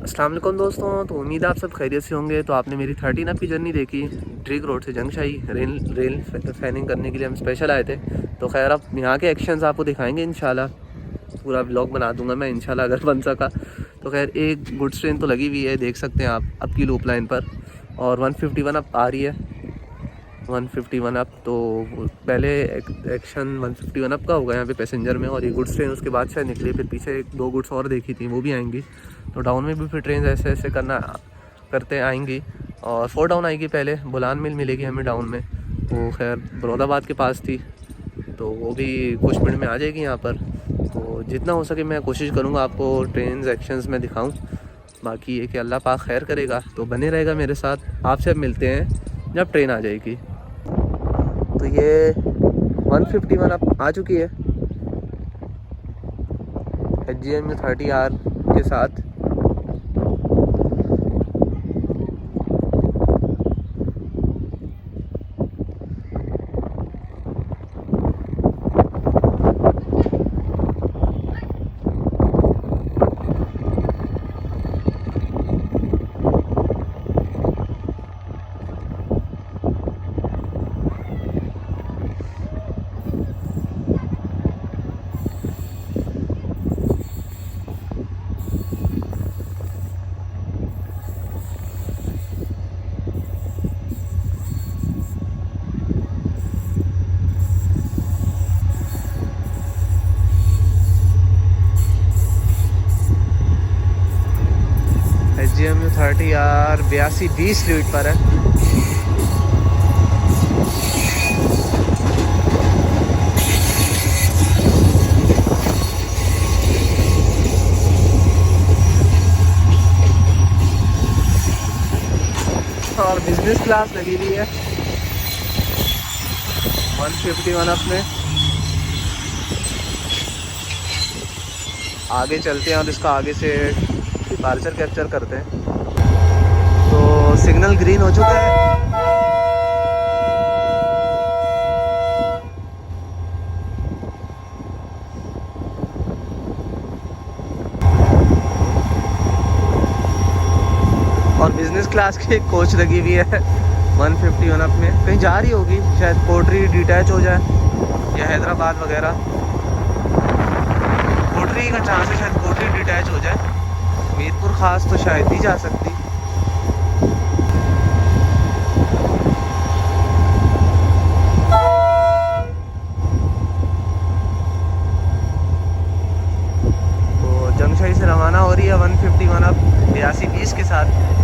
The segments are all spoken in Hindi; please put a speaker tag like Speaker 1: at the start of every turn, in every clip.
Speaker 1: अस्सलाम वालेकुम दोस्तों। तो उम्मीद है आप सब खैरियत से होंगे। तो आपने मेरी 13 अप की जर्नी देखी। ड्रिग रोड से जंगशाही रेल रेल फैनिंग करने के लिए हम स्पेशल आए थे। तो खैर अब यहाँ के एक्शंस आपको दिखाएंगे इंशाल्लाह। पूरा व्लॉग बना दूंगा मैं इंशाल्लाह अगर बन सका। तो खैर एक गुड्स ट्रेन तो लगी हुई है, देख सकते हैं आप अब की लूप लाइन पर। और 151 अप आ रही है। 151 अप तो पहले एक्शन 151 अप का होगा यहाँ पे पैसेंजर में, और ये गुड्स ट्रेन उसके बाद से निकली। फिर पीछे एक दो गुड्स और देखी थी, वो भी आएंगी। तो डाउन में भी फिर ट्रेन ऐसे ऐसे करते आएंगी। और 4 डाउन आएगी, पहले बुलान मिल मिलेगी हमें डाउन में। वो खैर बरोदाबाद के पास थी, तो वो भी कुछ मिनट में आ जाएगी यहाँ पर। तो जितना हो सके मैं कोशिश करूँगा आपको ट्रेन एक्शंस में दिखाऊँ। बाकी ये कि अल्लाह पाक खैर करेगा, तो बने रहेगा मेरे साथ। आपसे अब मिलते हैं जब ट्रेन आ जाएगी। तो ये 151 अब आ चुकी है HGM 30R के साथ। HGM 30R 8220 स्पीड पर है। और बिजनेस क्लास लगी हुई है 151 अप में। आगे चलते हैं और इसका आगे से डिपार्चर कैप्चर करते हैं। तो सिग्नल ग्रीन हो चुका है। और बिजनेस क्लास की एक कोच लगी हुई है 151 अप में। कहीं जा रही होगी, शायद कोटरी डिटैच हो जाए या हैदराबाद वगैरह। कोटरी का चांस है, शायद कोटरी डिटैच हो जाए। मीरपुर खास तो शायद ही जा सकती। तो जंगशाही से रवाना हो रही है 151 अप 8220 के साथ।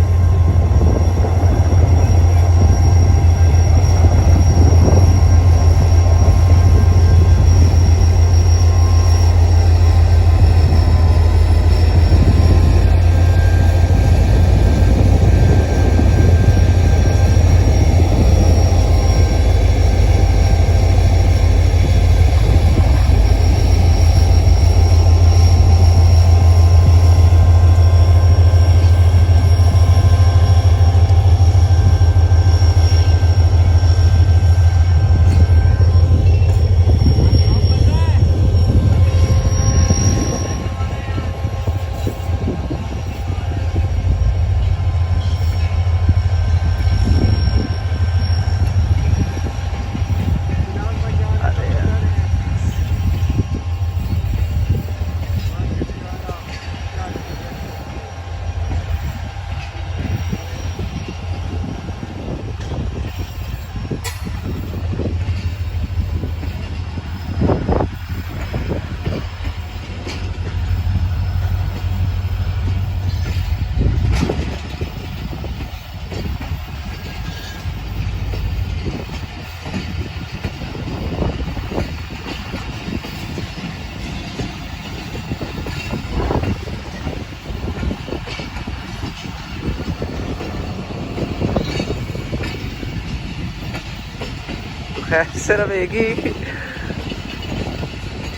Speaker 1: सिर्फ एक ही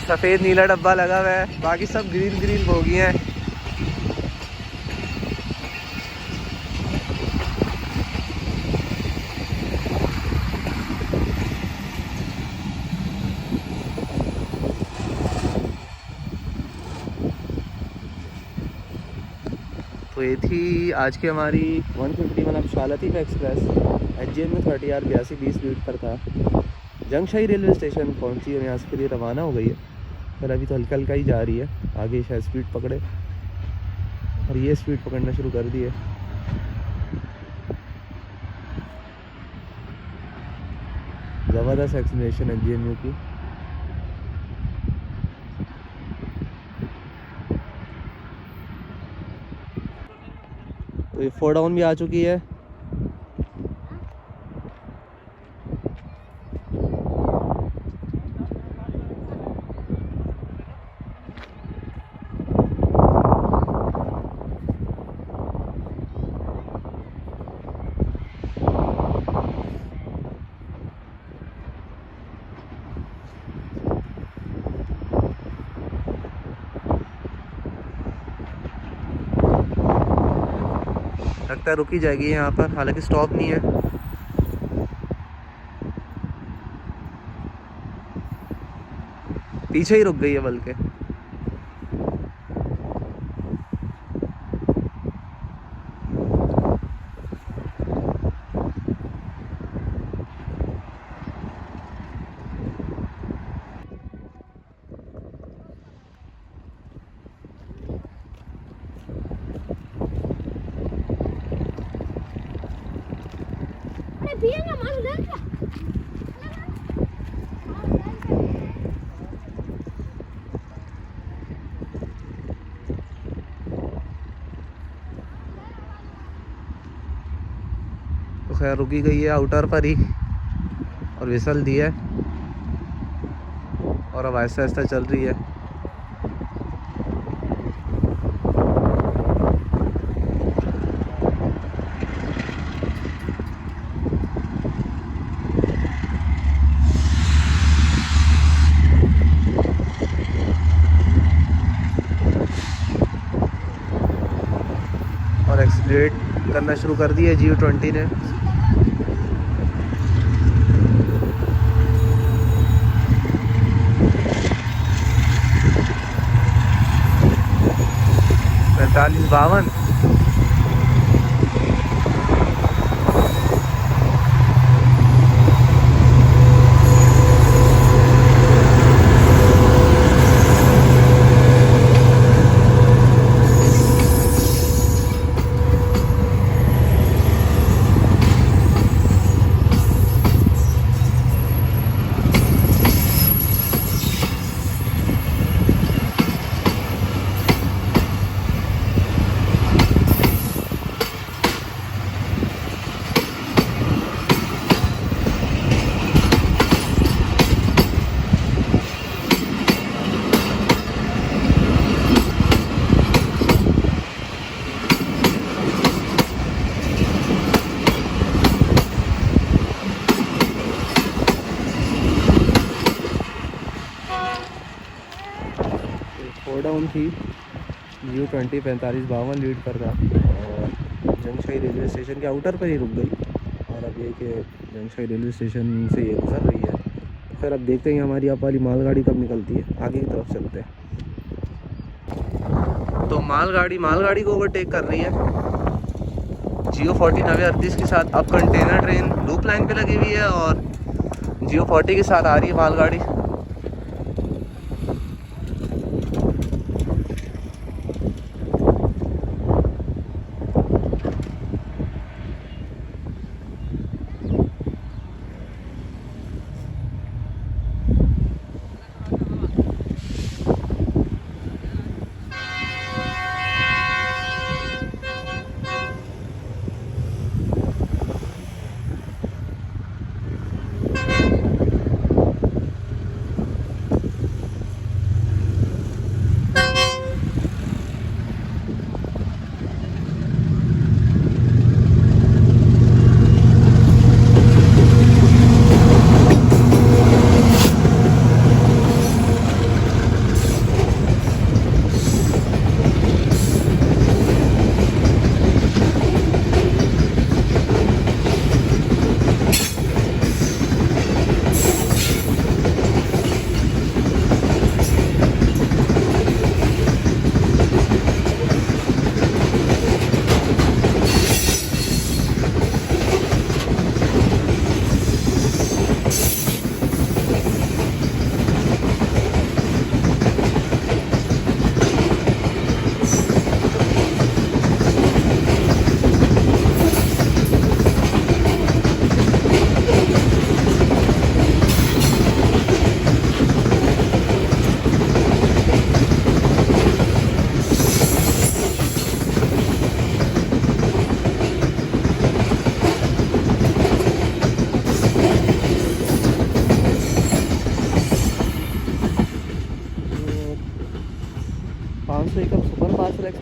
Speaker 1: सफ़ेद नीला डब्बा लगा हुआ है, बाकी सब ग्रीन ग्रीन बोगी हैं। तो ये थी आज की हमारी 150 मतलब शालतीफ़ एक्सप्रेस। HGN में 30 यार 82-20 स्पीड पर था। जंगशाही रेलवे स्टेशन पहुंची और यहाँ से फिर ये रवाना हो गई है। पर अभी तो हल्का हल्का ही जा रही है, आगे शायद स्पीड पकड़े और ये स्पीड पकड़ना शुरू कर दी है। ज़बरदस्त एक्सीलरेशन है GNU की। तो ये 4 डाउन भी आ चुकी है। लगता है रुकी जाएगी यहाँ पर, हालांकि स्टॉप नहीं है। पीछे ही रुक गई है बल्कि। तो खैर रुकी गई है आउटर पर ही और विसल दी है और अब आहिस्ता आहिस्ता चल रही है। और एक्सीलरेट करना शुरू कर दिया GU20 ने। पैंतालीस 52। डाउन थी GU20 45-52 लीड पर था और जंगशाही रेलवे स्टेशन के आउटर पर ही रुक गई। और अब ये कि जंगशाही रेलवे स्टेशन से ये गुजर रही है। फिर अब देखते हैं हमारी आप वाली मालगाड़ी कब निकलती है, आगे की तरफ चलते हैं। तो मालगाड़ी को ओवरटेक कर रही है GU40 9038 के साथ। अब कंटेनर ट्रेन लूप लाइन पे लगी हुई है और GU40 के साथ आ रही है मालगाड़ी।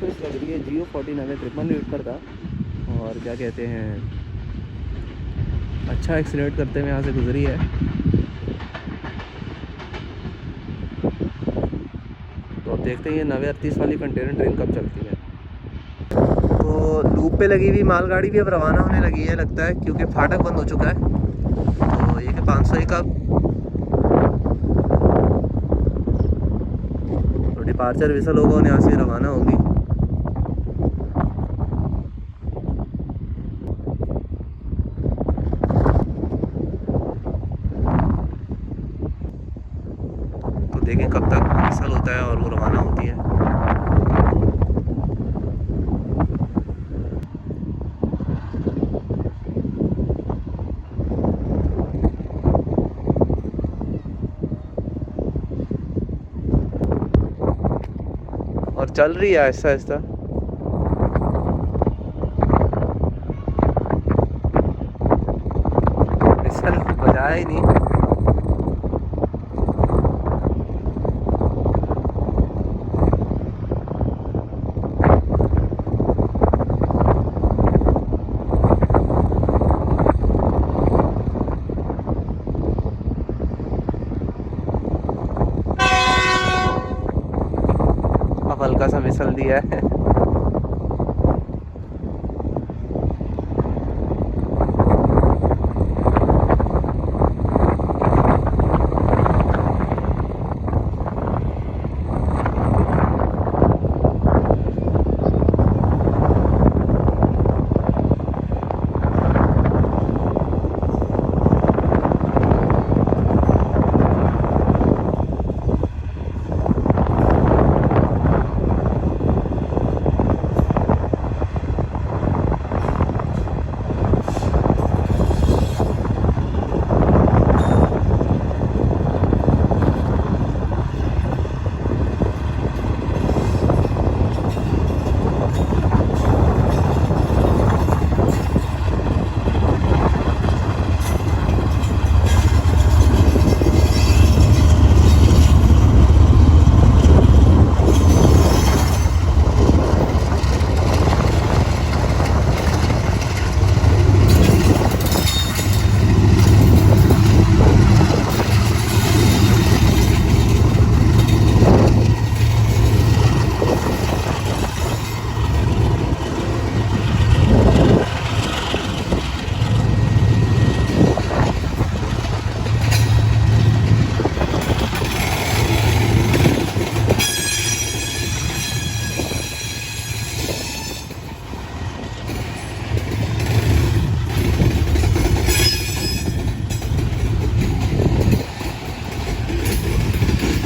Speaker 1: स्पेस लग रही है। GU14 हमें 53 लीटर था और क्या कहते हैं अच्छा एक्सीलरेट करते हुए यहाँ से गुजरी है। तो अब देखते हैं ये 9038 वाली कंटेनर ट्रेन कब चलती है। तो लूप पे लगी हुई मालगाड़ी भी अब रवाना होने लगी है लगता है, क्योंकि फाटक बंद हो चुका है। तो ये कि 501 का तो डिपार्चर विसल होगा और यहाँ से रवाना होगी। तो देखें कब तक विसल होता है और वो रवाना होती है। और चल रही है आहिस्ता आहिस्ता। विसल बजाया ही नहीं। अब हल्का सा विसल दिया है।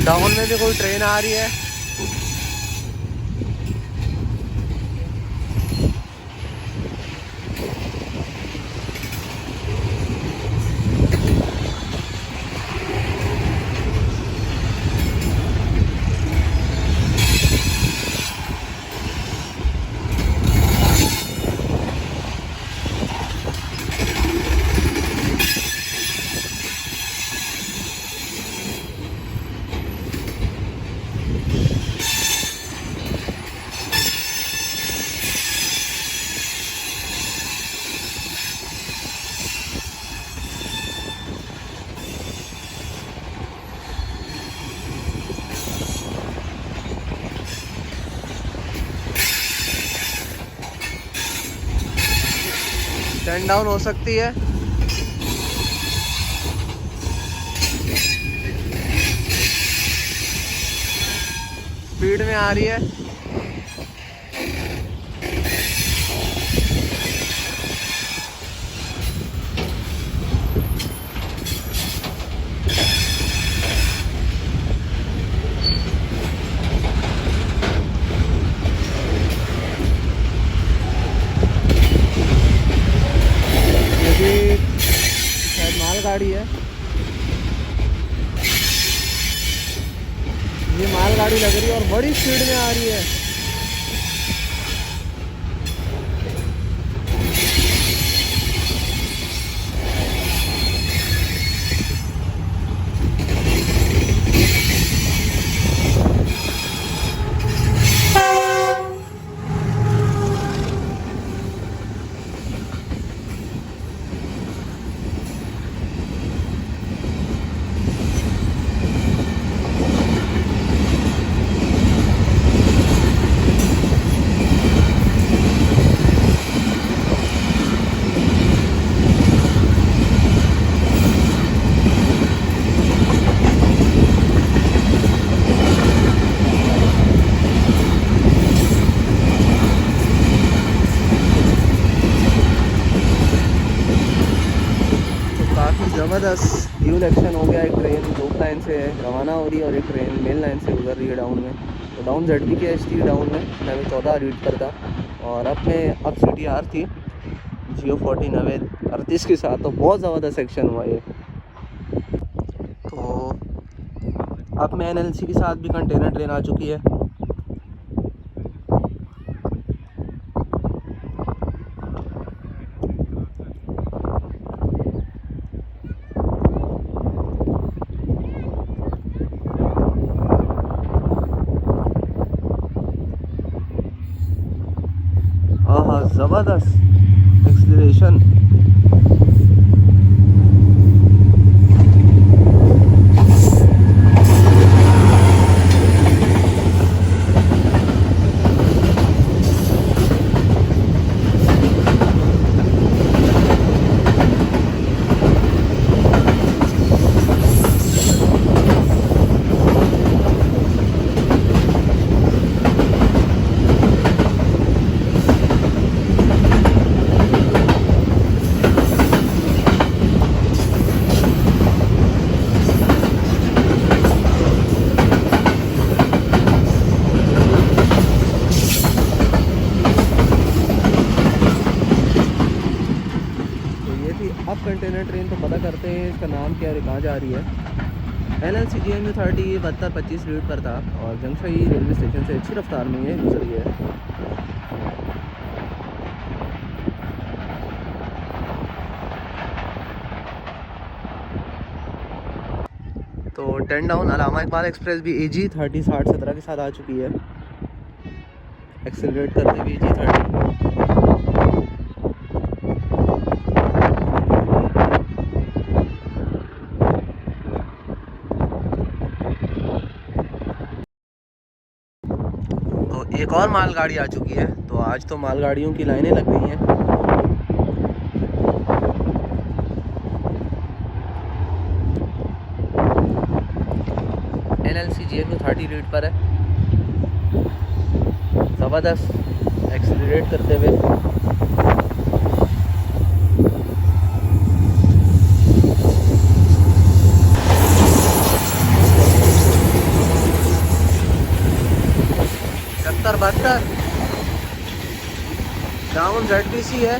Speaker 1: डाउन में भी कोई ट्रेन आ रही है। टर्न डाउन हो सकती है। स्पीड में आ रही है। गाड़ी है ये, मालगाड़ी लग रही है और बड़ी स्पीड में आ रही है। ज़बरदस्त ड्यूल एक्शन हो गया। एक ट्रेन लूप लाइन से रवाना हो रही है और एक ट्रेन मेन लाइन से गुजर रही है डाउन में। तो डाउन ZB की एच थी डाउन में, नवे 14 रीड पर था। और अब CTR थी Geo 40 नवे 38 के साथ। तो बहुत ज़बरदस्त एक्शन हुआ ये। तो अब में NLC के साथ भी कंटेनर ट्रेन आ चुकी है। हाँ, ज़बरदस्त एक्सीलरेशन। अब कंटेनर ट्रेन तो पता करते हैं इसका नाम क्या है, कहाँ जा रही है। NLC GMU 30 72-25 रूट पर था और जंगशाही रेलवे स्टेशन से अच्छी रफ्तार में ये गुजरी है। तो 10 डाउन अलामा इकबाल एक्सप्रेस भी AG 30 60-17 के साथ आ चुकी है, एक्सेलरेट करते हुए AG 30। तो एक और मालगाड़ी आ चुकी है। तो आज तो मालगाड़ियों की लाइनें लग गई हैं। NLC GMU 30 रेट पर है, ज़बरदस्त एक्सीलरेट करते हुए। बहत्तर डाउन ZBC है।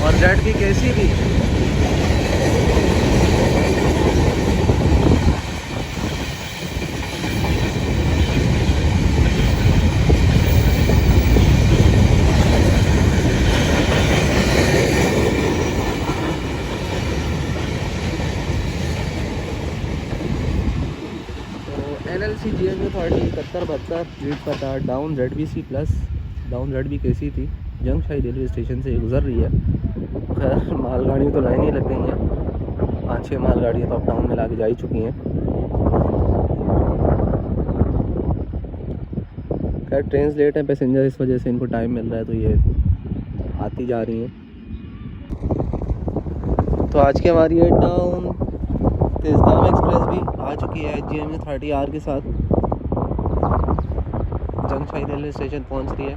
Speaker 1: और ZB KC भी। NLC GMU 30 71-72 लीड पर था, down ZBC plus down ZB KC थी। जंगशाही रेलवे स्टेशन से गुजर रही है। खैर मालगाड़ियों तो लाइन ही लग गई हैं, 5-6 मालगाड़ियाँ तो अप डाउन में ला के जा ही चुकी हैं। खैर ट्रेन लेट हैं, पैसेंजर इस वजह से इनको टाइम मिल रहा है तो ये आती जा रही हैं। तो आज की हमारी 8 डाउन तेज़गाम एक्सप्रेस भी आ चुकी है GMU 30R के साथ, जंगशाही रेलवे स्टेशन पहुंच रही है।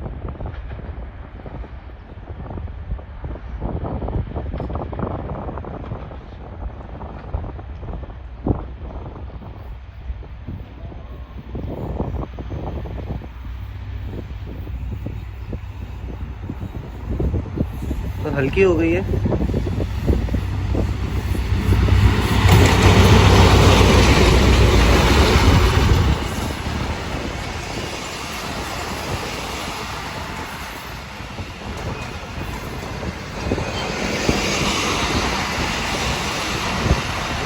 Speaker 1: तो हल्की हो गई है।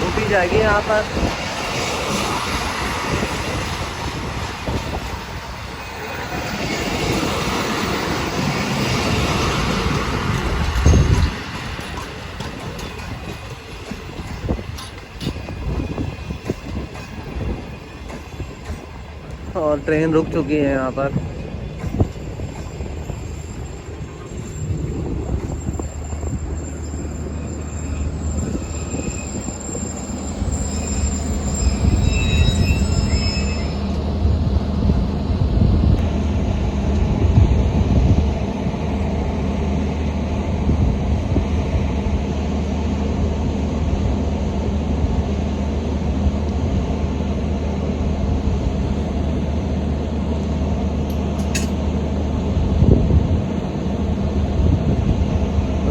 Speaker 1: रुकी जाएगी यहाँ पर। और ट्रेन रुक चुकी है यहाँ पर।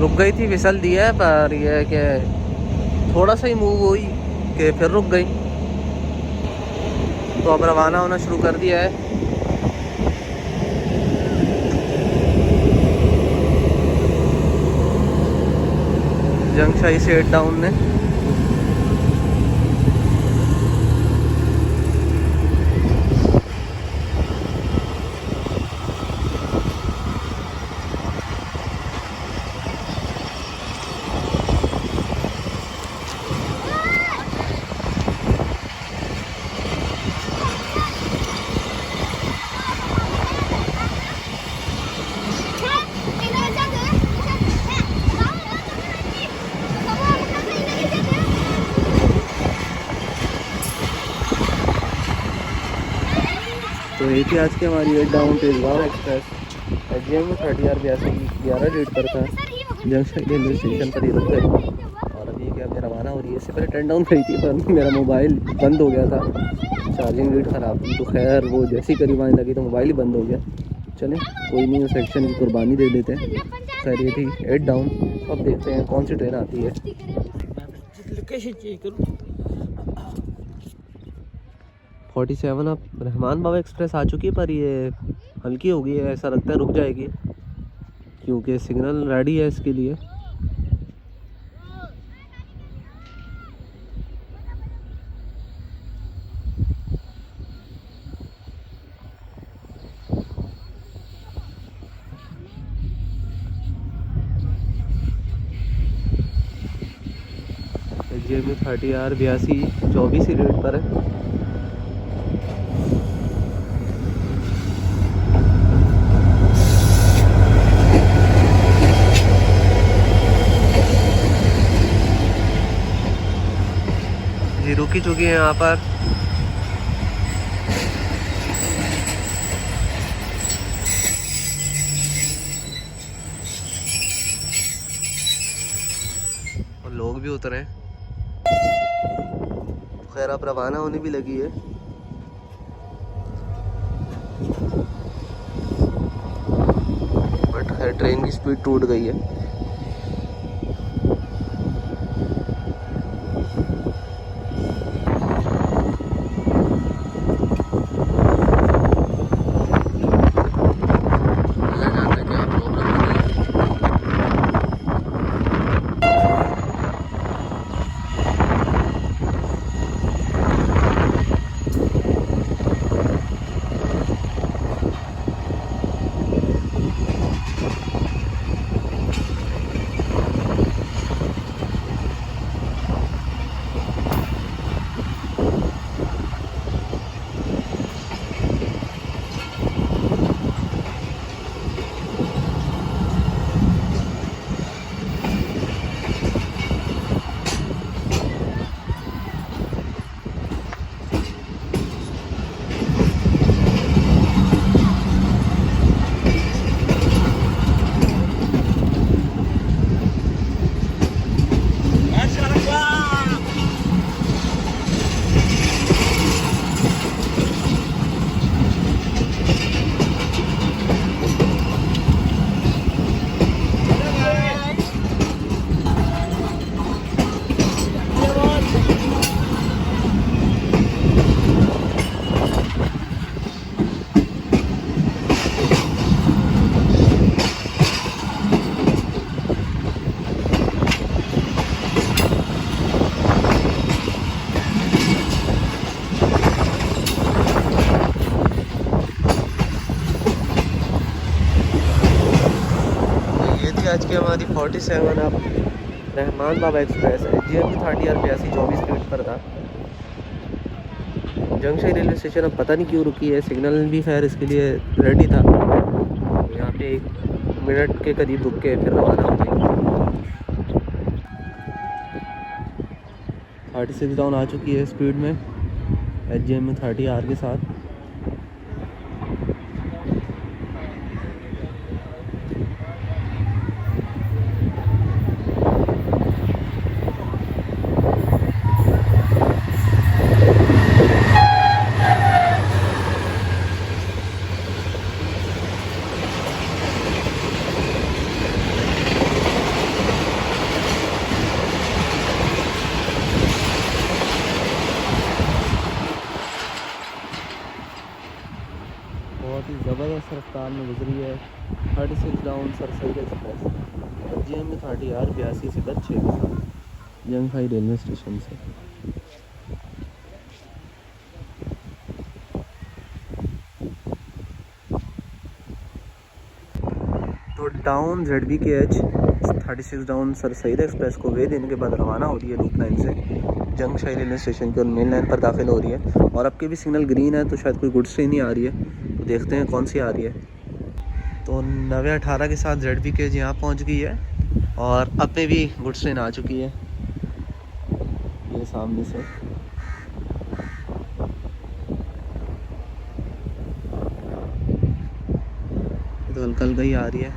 Speaker 1: रुक गई थी, फिसल दी है, पर यह है कि थोड़ा सा ही मूव हुई कि फिर रुक गई। तो अब रवाना होना शुरू कर दिया है। जंगशाही से 8 डाउन ने तो ये थी आज की हमारी 8 डाउन तेजगांव एक्सप्रेस। एचजीएम में 30,082 11 डेट पर था। जंक्शन रेलवे स्टेशन पर ही रुक गए और अभी क्या मैं रवाना हो रही है। इससे पहले 10 डाउन करी थी पर मेरा मोबाइल बंद हो गया था, चार्जिंग रेट ख़राब थी। तो खैर वो जैसी करीब आने लगी तो मोबाइल ही बंद हो गया। चलें कोई नहीं, उस एक्शन की कुर्बानी दे देते हैं। खैर ये थी 8 डाउन। अब देखते हैं कौन सी ट्रेन आती है। 47 अब रहमान बाबा एक्सप्रेस आ चुकी है, पर ये हल्की हो गई है, ऐसा लगता है रुक जाएगी क्योंकि सिग्नल रेडी है इसके लिए। जेब में 30,082 24 ही रेट पर है। जी रुकी चुकी है यहाँ पर। और लोग भी उतरे हैं। खैर अब रवाना होने भी लगी है। बट खैर ट्रेन की स्पीड टूट गई है। आज की हमारी 47 अब रहमान बाबा एक्सप्रेस है। एचजीएम की 30,082 24 मिनट पर था। जंक्शन रेलवे स्टेशन अब पता नहीं क्यों रुकी है। सिग्नल भी खैर इसके लिए रेडी था। यहाँ पे 1 मिनट के करीब रुक के फिर रवाना हो गई। 36 डाउन आ चुकी है स्पीड में एचजीएम में 30 आर के साथ। ज़बरदस्त रफ्तार में गुजरी है 36 डाउन सर सईद एक्सप्रेस और GM 30R82 से 6 के साथ जंगशाही रेलवे स्टेशन से। तो down ZBKH 36 down sir Syed express को वे देने के बाद रवाना हो रही है लूप लाइन से जंगशाही रेलवे स्टेशन की और मेन लाइन पर दाखिल हो रही है। और अब के भी सिग्नल ग्रीन है तो शायद कोई गुड्स ट्रेन ही आ रही है, तो देखते हैं कौन सी आ रही है। तो 9018 के साथ ZBKH यहाँ पहुँच गई है और अब में भी गुड्स ट्रेन आ चुकी है ये सामने से। तो हल्का हल्का ही आ रही है,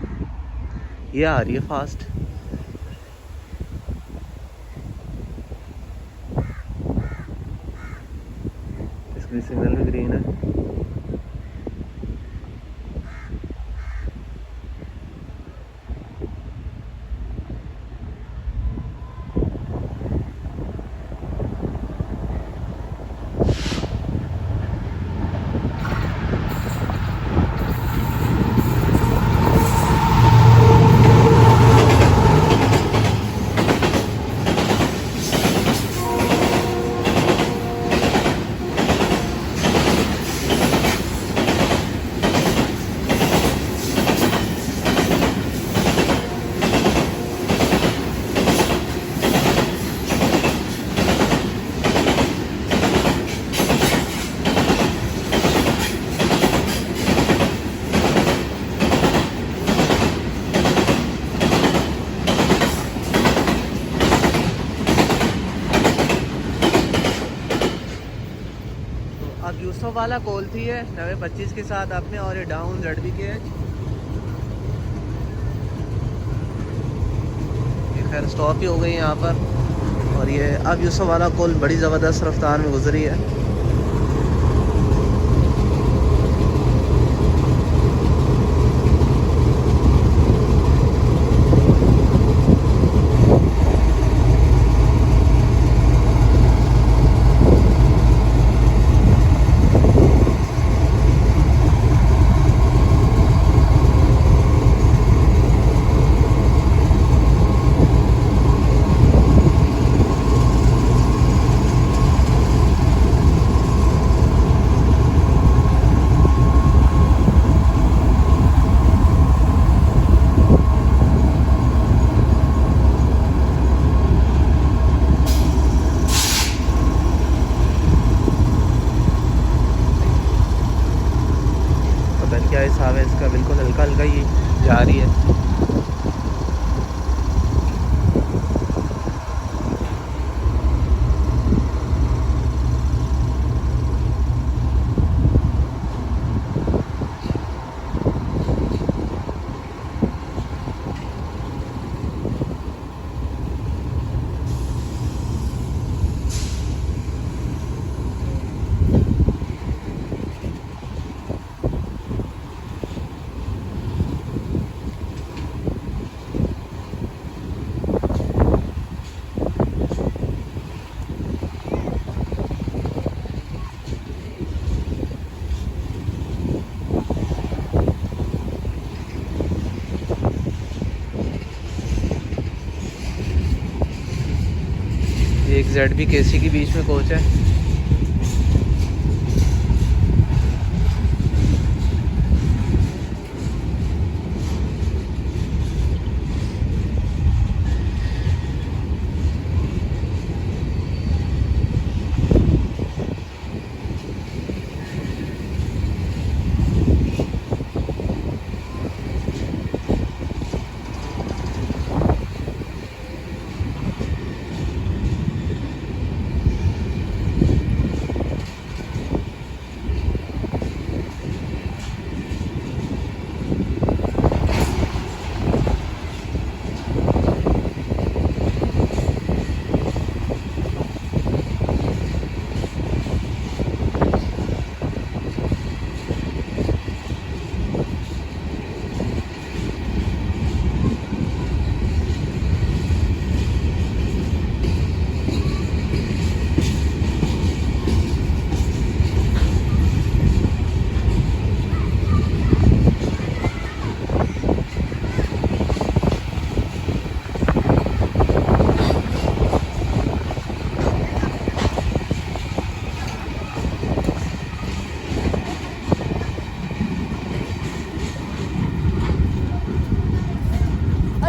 Speaker 1: ये आ रही है फास्ट। इसकी सिग्नल भी ग्रीन है। अब यूसुफ वाला कोल्थी है 9025 के साथ अपने और ये डाउन ZBKH। ये खैर स्टॉप ही हो गई यहाँ पर और ये अब यूसुफ वाला कोल बड़ी ज़बरदस्त रफ्तार में गुजरी है। क्या हिसाब है इसका, बिल्कुल हल्का हल्का ही जा रही है। एक ZBKC के बीच में कोच है।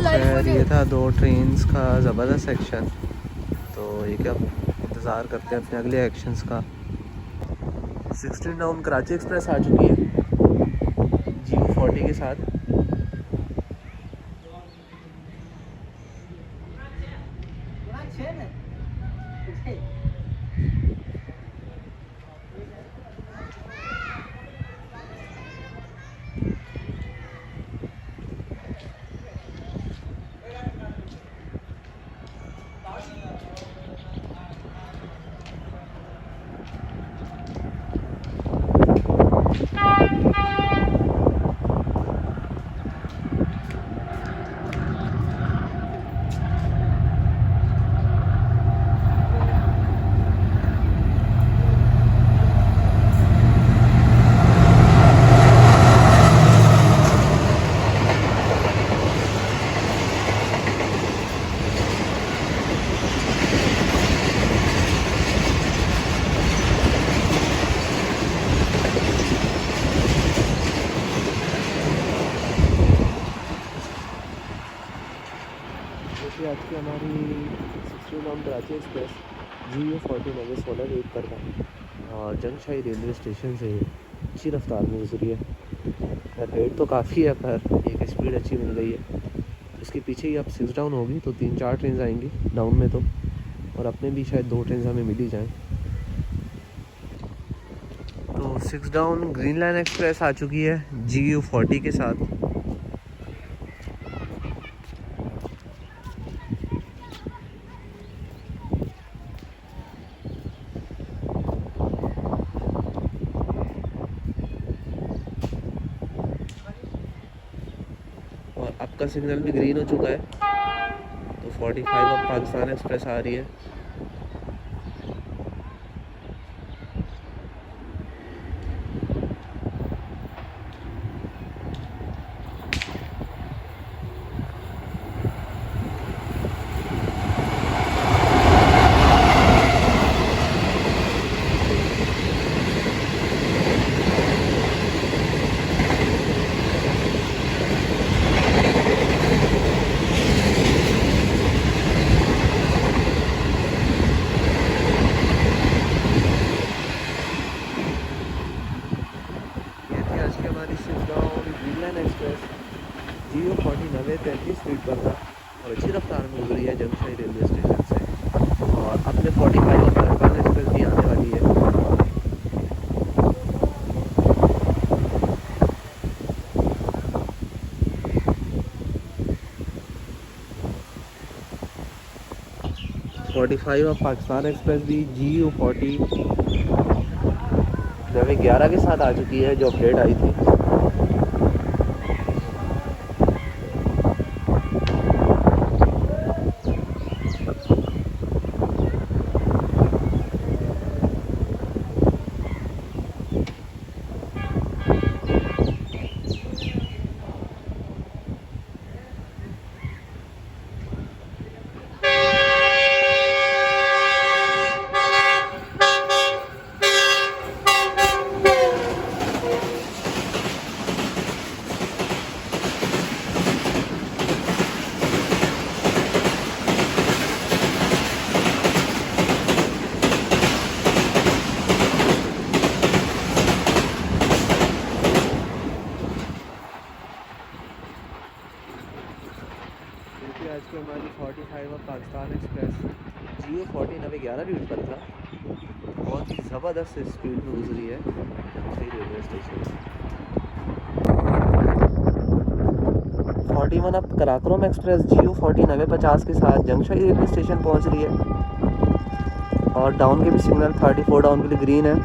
Speaker 1: खैर ये था 2 ट्रेन्स का ज़बरदस्त सेक्शन। तो ये क्या इंतज़ार करते हैं अपने अगले एक्शंस का। 16 डाउन कराची एक्सप्रेस आ चुकी है GU40 के साथ। आज की हमारी 16 डाउन कराची एक्सप्रेस GU40 में 16 वेट पर था और जंगशाही रेलवे स्टेशन से अच्छी रफ्तार में गुजरी है। रेट तो काफ़ी है पर एक स्पीड अच्छी मिल गई है। इसके पीछे ही अब 6 डाउन होगी तो 3-4 ट्रेन आएंगी डाउन में तो, और अपने भी शायद 2 ट्रेन हमें मिल ही जाएँ। तो 6 डाउन ग्रीन लाइन एक्सप्रेस आ चुकी है GU40 के साथ। और आपका सिग्नल भी ग्रीन हो चुका है तो 45 अब पाकिस्तान एक्सप्रेस आ रही है। GU40 90-33 स्पीड पर था और अच्छी रफ्तार में गुजरी है जंगशाही रेलवे स्टेशन से। और अपने 45 और पाकिस्तान एक्सप्रेस भी आने वाली है। और पाकिस्तान एक्सप्रेस भी GU40 11 के साथ आ चुकी है जो अपडेट आई थी। 45 और पाकिस्तान एक्सप्रेस GU40 11 रूट पर था। बहुत ही ज़बरदस्त स्पीड में गुजरी है जंगशाही रेलवे स्टेशन। 41 अब कराकोरम एक्सप्रेस GU40 50 के साथ जंगशाही रेलवे स्टेशन पहुंच रही है और डाउन के भी सिग्नल 34 डाउन के लिए ग्रीन है।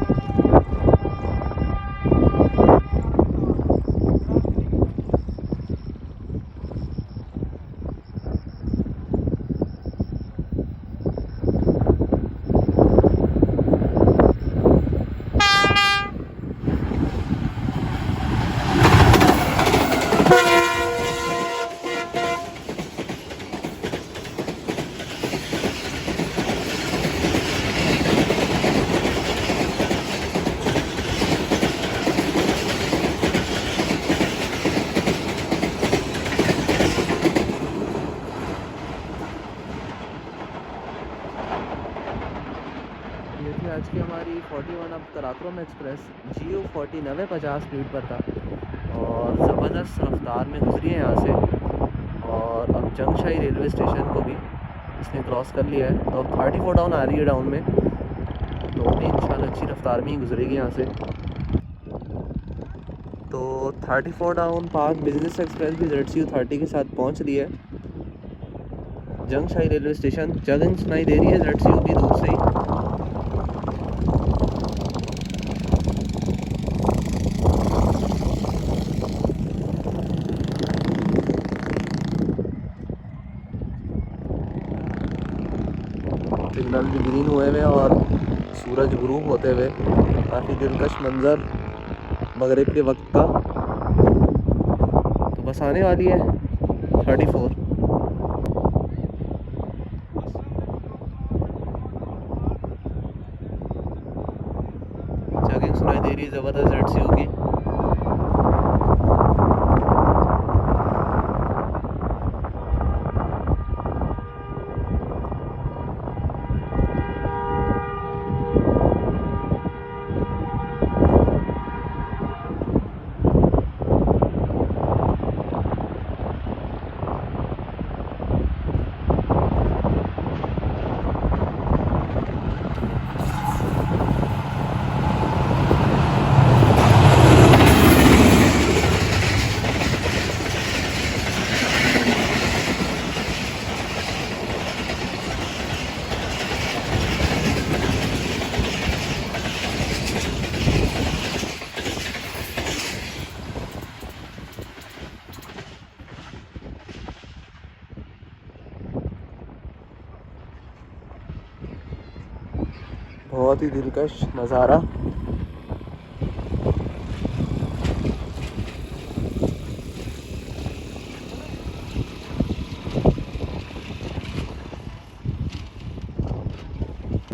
Speaker 1: 41 अब कराक्रम एक्सप्रेस GU40 90-50 स्पीड पर था और ज़बरदस्त रफ्तार में गुजरी है यहाँ से। और अब जंगशाही रेलवे स्टेशन को भी इसने क्रॉस कर लिया है, तो अब 34 डाउन आ रही है डाउन में, तो भी इंशाल्लाह अच्छी रफ्तार में ही गुजरेगी यहाँ से। तो 34 डाउन पास बिजनेस एक्सप्रेस भी ZCU30 के साथ पहुँच रही है जंगशाही रेलवे स्टेशन। जगह सुनाई दे रही है ZCU की दूर से ही। सिग्नल भी ग्रीन हुए हुए और सूरज गुरूब होते हुए, काफ़ी दिलकश मंजर मगरिब के वक्त का। तो बस आने वाली है 34। जगिंग सुनाई दे रही है ज़बरदस्त ZCU की। बहुत ही दिलकश नज़ारा।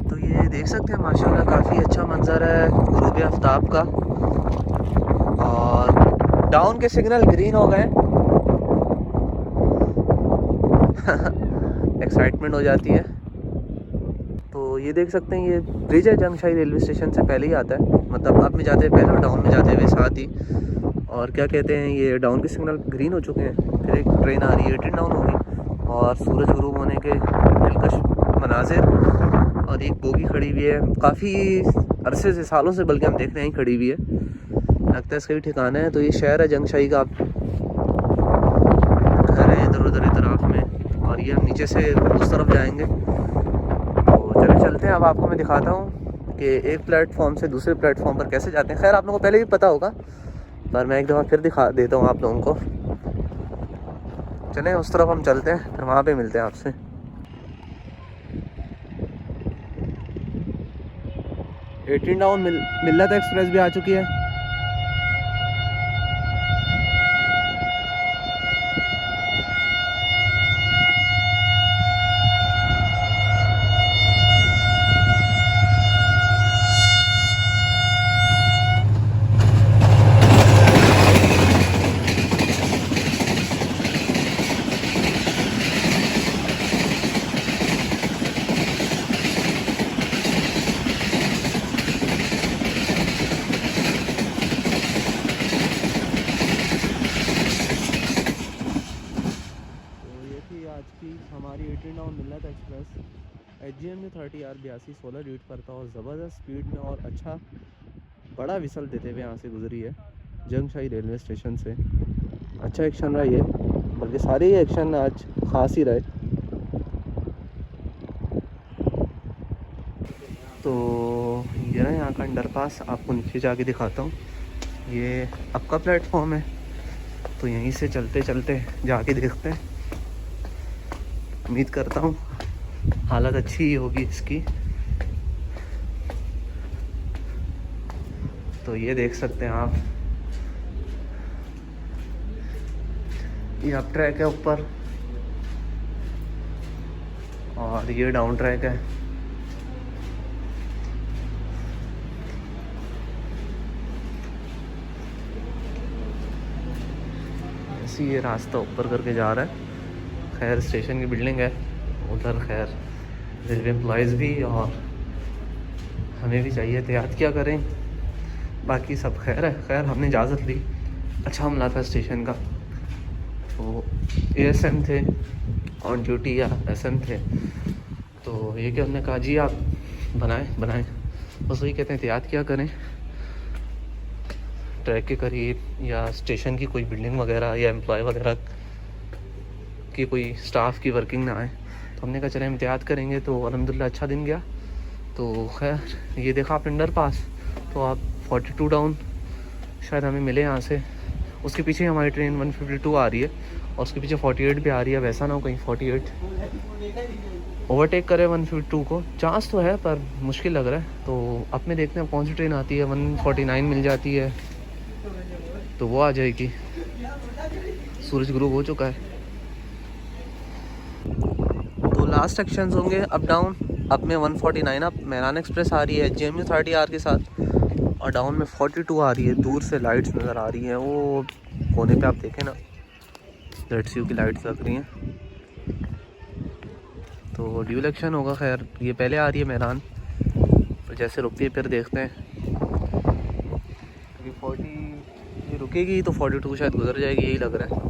Speaker 1: तो ये देख सकते हैं माशाल्लाह काफ़ी अच्छा मंजर है गुरूब आफ्ताब का। और डाउन के सिग्नल ग्रीन हो गए एक्साइटमेंट हो जाती है। तो ये देख सकते हैं ये ब्रिज है जंगशाही रेलवे स्टेशन से पहले ही आता है, मतलब अप में जाते हैं पहले और डाउन में जाते हुए साथ ही। और क्या कहते हैं, ये डाउन के सिग्नल ग्रीन हो चुके हैं। फिर एक ट्रेन आ रही है 18 डाउन होगी और सूरज गुरूब होने के दिलकश मनाजिर। और एक बोगी खड़ी हुई है, काफ़ी अरसे से, सालों से बल्कि हम देख रहे हैं खड़ी हुई है, लगता है इसका भी ठिकाना है। तो ये शहर है जंगशाही का, घर है इधर उधर इतराफ में। और ये हम नीचे से उस तरफ जाएंगे। तो चले चलते हैं, अब आपको मैं दिखाता हूँ कि एक प्लेटफॉर्म से दूसरे प्लेटफॉर्म पर कैसे जाते हैं। खैर आप लोगों को पहले भी पता होगा, पर मैं एक दफ़ा फिर दिखा देता हूँ आप लोगों को। चलें उस तरफ हम चलते हैं, फिर वहाँ पे मिलते हैं आपसे। एटीन डाउन मिल्लत एक्सप्रेस भी आ चुकी है। आज की हमारी 18 डाउन मिल्लत एक्सप्रेस HGM में 30R 82 16 रीड पर था और ज़बरदस्त स्पीड में और अच्छा बड़ा विसल देते हुए यहाँ से गुजरी है जंगशाही रेलवे स्टेशन से। अच्छा एक्शन रहा ये, बल्कि सारे ही एक्शन आज ख़ास ही रहे। तो ये ना यहाँ का अंडरपास आपको नीचे जाके दिखाता हूँ। ये आपका प्लेटफॉर्म है, तो यहीं से चलते चलते जाके देखते हैं। उम्मीद करता हूँ हालत अच्छी ही होगी इसकी। तो ये देख सकते हैं आप, ये अप ट्रैक है ऊपर और ये डाउन ट्रैक है। ऐसे ये रास्ता ऊपर करके जा रहा है। खैर स्टेशन की बिल्डिंग है उधर, खैर रेलवे एम्प्लॉयज़ भी और हमें भी चाहिए थे, याद क्या करें। बाकी सब खैर है। खैर हमने इजाज़त ली, अच्छा हमला था स्टेशन का। तो एएसएम थे ऑन ड्यूटी या एसएम थे, तो ये कि हमने कहा जी आप बनाएं। बस वही कहते हैं एहतियात क्या करें, ट्रैक के करीब या स्टेशन की कोई बिल्डिंग वगैरह या एम्प्लॉय वगैरह की कोई स्टाफ की वर्किंग ना आए। तो हमने कहा चले एहतियात करेंगे। तो अल्हम्दुलिल्लाह अच्छा दिन गया। तो खैर ये देखा आप अंडर पास, तो आप 42 डाउन शायद हमें मिले यहाँ से। उसके पीछे हमारी ट्रेन 152 आ रही है और उसके पीछे 48 भी आ रही है। वैसा ना हो कहीं 48 ओवरटेक करे 152 को, चांस तो है पर मुश्किल लग रहा है। तो अब में देखते हैं कौन सी ट्रेन आती है। 149 मिल जाती है तो वो आ जाएगी। सूरज ग्रुप हो चुका है। तो लास्ट सेक्शंस होंगे अप डाउन। अप में 149 अप मेहरान एक्सप्रेस आ रही है JMU 30R के साथ, और डाउन में 42 आ रही है। दूर से लाइट्स नज़र आ रही हैं, वो कोने पे आप देखें ना, ZCU की लाइट्स लग रही हैं। तो ड्यूल एक्शन होगा। खैर ये पहले आ रही है मेहरान, तो जैसे रुकती है फिर देखते हैं। क्योंकि 40 ये रुकेगी तो 42 शायद गुजर जाएगी, यही लग रहा है।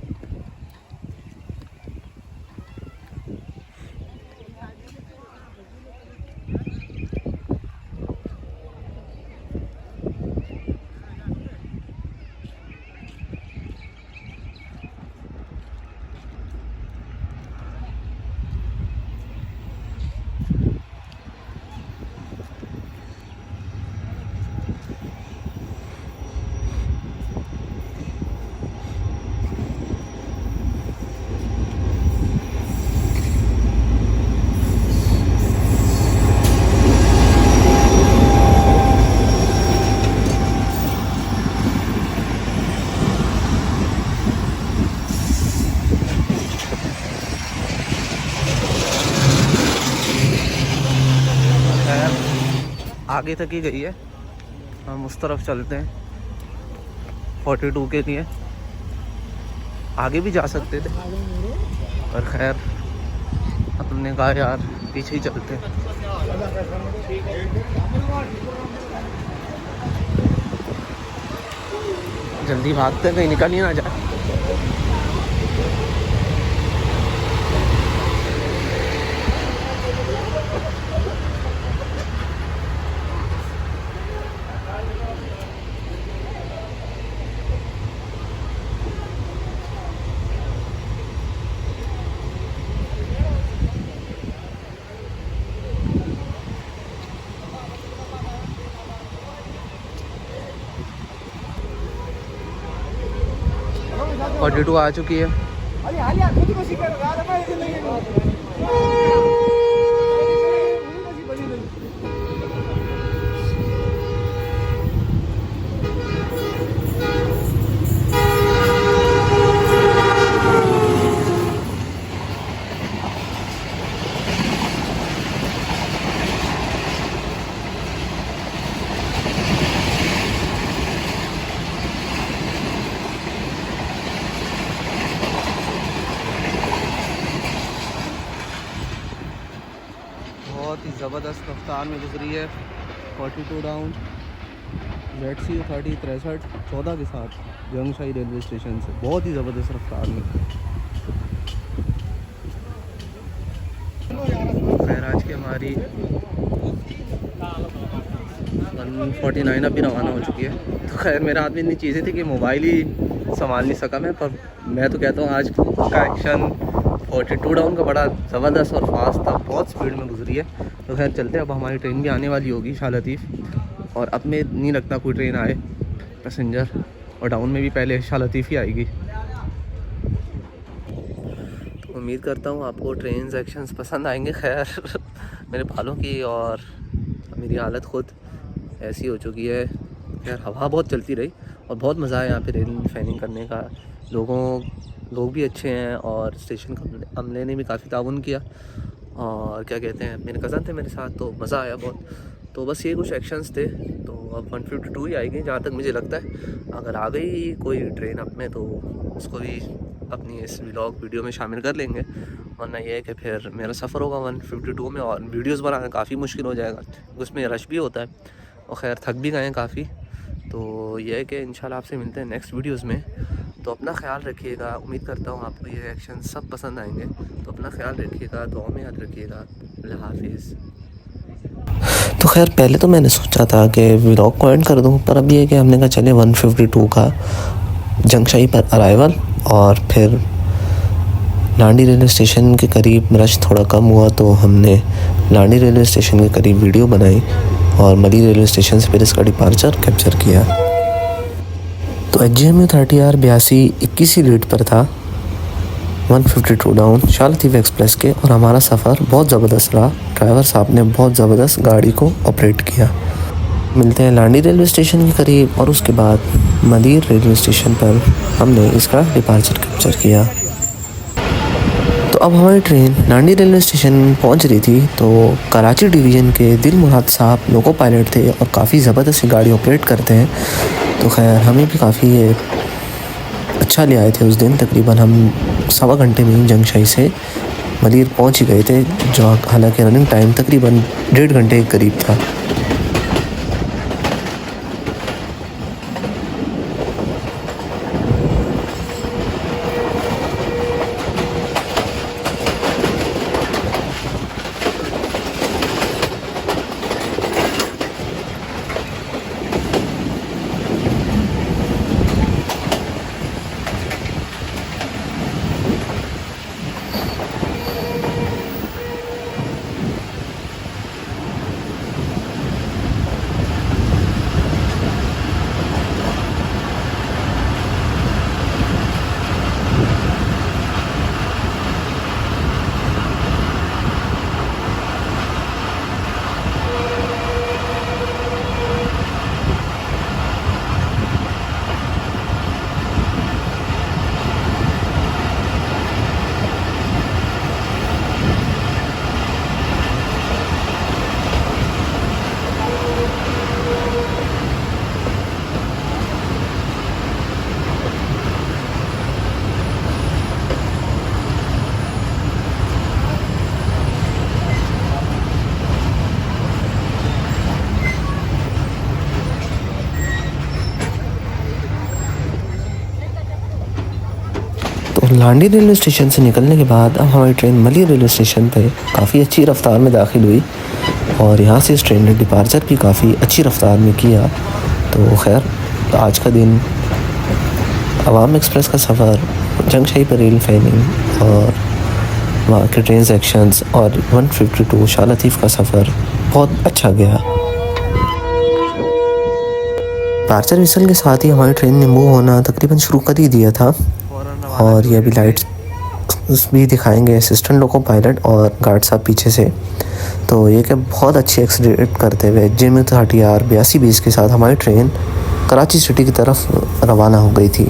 Speaker 1: आगे तक ही गई है, हम उस तरफ चलते हैं 42 के लिए। आगे भी जा सकते थे पर खैर अपने कहा यार पीछे ही चलते हैं। जल्दी भागते हैं, कहीं निकल ही ना जाए। 42 आ चुकी है। बहुत ही ज़बरदस्त रफ्तार में गुजरी है 42 डाउन ZCU 3063 14 के साथ जंगशाही रेलवे स्टेशन से। बहुत ही ज़बरदस्त रफ्तार में। खैर आज की हमारी 149 अभी रवाना हो चुकी है। तो खैर मेरे हाथ में इतनी चीज़ें थी कि मोबाइल ही संभाल नहीं सका मैं। पर मैं तो कहता हूँ आज का एक्शन 42 डाउन का बड़ा ज़बरदस्त और फास्ट था, बहुत स्पीड में गुजरी है। तो खैर चलते हैं, अब हमारी ट्रेन भी आने वाली होगी शाह लतीफ़, और अब में नहीं लगता कोई ट्रेन आए पैसेंजर, और डाउन में भी पहले शाह लतीफ़ ही आएगी। तो उम्मीद करता हूँ आपको ट्रेन एक्शंस पसंद आएंगे। खैर मेरे बालों की और मेरी हालत ख़ुद ऐसी हो चुकी है। खैर हवा बहुत चलती रही और बहुत मज़ा आया यहाँ पे रेल फैनिंग करने का। लोग भी अच्छे हैं और स्टेशन का अमले ने भी काफ़ी ताउन किया। और क्या कहते हैं, मेरे कज़न थे मेरे साथ, तो मज़ा आया बहुत। तो बस ये कुछ एक्शंस थे। तो अब 152 ही आएगी जहाँ तक मुझे लगता है। अगर आ गई कोई ट्रेन अब में तो उसको भी अपनी इस व्लॉग वीडियो में शामिल कर लेंगे, वरना ये है कि फिर मेरा सफ़र होगा 152 में और वीडियोस बनाना काफ़ी मुश्किल हो जाएगा, उसमें रश भी होता है और ख़ैर थक भी गए हैं काफ़ी। तो ये है कि इंशाल्लाह आपसे मिलते हैं नेक्स्ट वीडियोज़ में। तो अपना ख्याल रखिएगा, उम्मीद करता हूँ आपको ये एक्शन सब पसंद आएंगे। तो अपना ख्याल रखिएगा, दुआ में याद रखिएगा। अल्लाह हाफिज़। तो खैर पहले तो मैंने सोचा था कि व्लॉग को एंड कर दूँ, पर अब ये है कि हमने कहा चले 152 का जंगशाही पर अराइवल और फिर लांडी रेलवे स्टेशन के करीब रश थोड़ा कम हुआ तो हमने लांडी रेलवे स्टेशन के करीब वीडियो बनाई और मली रेलवे स्टेशन से फिर इसका डिपार्चर कैप्चर किया। तो HJMU 30R 82 21 रेट पर था 152 डाउन शाह लतीफ़ एक्सप्रेस के, और हमारा सफ़र बहुत ज़बरदस्त रहा। ड्राइवर साहब ने बहुत ज़बरदस्त गाड़ी को ऑपरेट किया। मिलते हैं लांडी रेलवे स्टेशन के करीब और उसके बाद मदीर रेलवे स्टेशन पर हमने इसका डिपार्चर कैप्चर किया। तो अब हमारी ट्रेन लांडी रेलवे स्टेशन पहुंच रही थी। तो कराची डिवीज़न के दिल मुराद साहब लोको पायलट थे और काफ़ी ज़बरदस्त गाड़ी ऑपरेट करते हैं। तो खैर हमें भी काफ़ी अच्छा ले आए थे उस दिन। तकरीबन हम 1.25 घंटे में जंगशाही से मदीर पहुंच ही गए थे, जो हालांकि रनिंग टाइम तकरीबन 1.5 घंटे के करीब था। तो लांडी रेलवे स्टेशन से निकलने के बाद अब हमारी ट्रेन मली रेलवे स्टेशन पे काफ़ी अच्छी रफ्तार में दाखिल हुई और यहाँ से इस ट्रेन ने डिपार्चर भी काफ़ी अच्छी रफ्तार में किया। तो खैर आज का दिन अवाम एक्सप्रेस का सफ़र, जंगशाही पर रेल फैनिंग और वहाँ के ट्रेन सेक्शंस और 152 शाह लतीफ़ का सफ़र बहुत अच्छा गया। डिपार्चर विसल के साथ ही हमारी ट्रेन ने मूव होना तकरीबन शुरू कर ही दिया था और ये अभी लाइट्स भी दिखाएंगे असिस्टेंट लोको पायलट और गार्ड साहब पीछे से। तो ये कि बहुत अच्छी एक्सीलरेट करते हुए HJMU 30R 82 20 के साथ हमारी ट्रेन कराची सिटी की तरफ रवाना हो गई थी।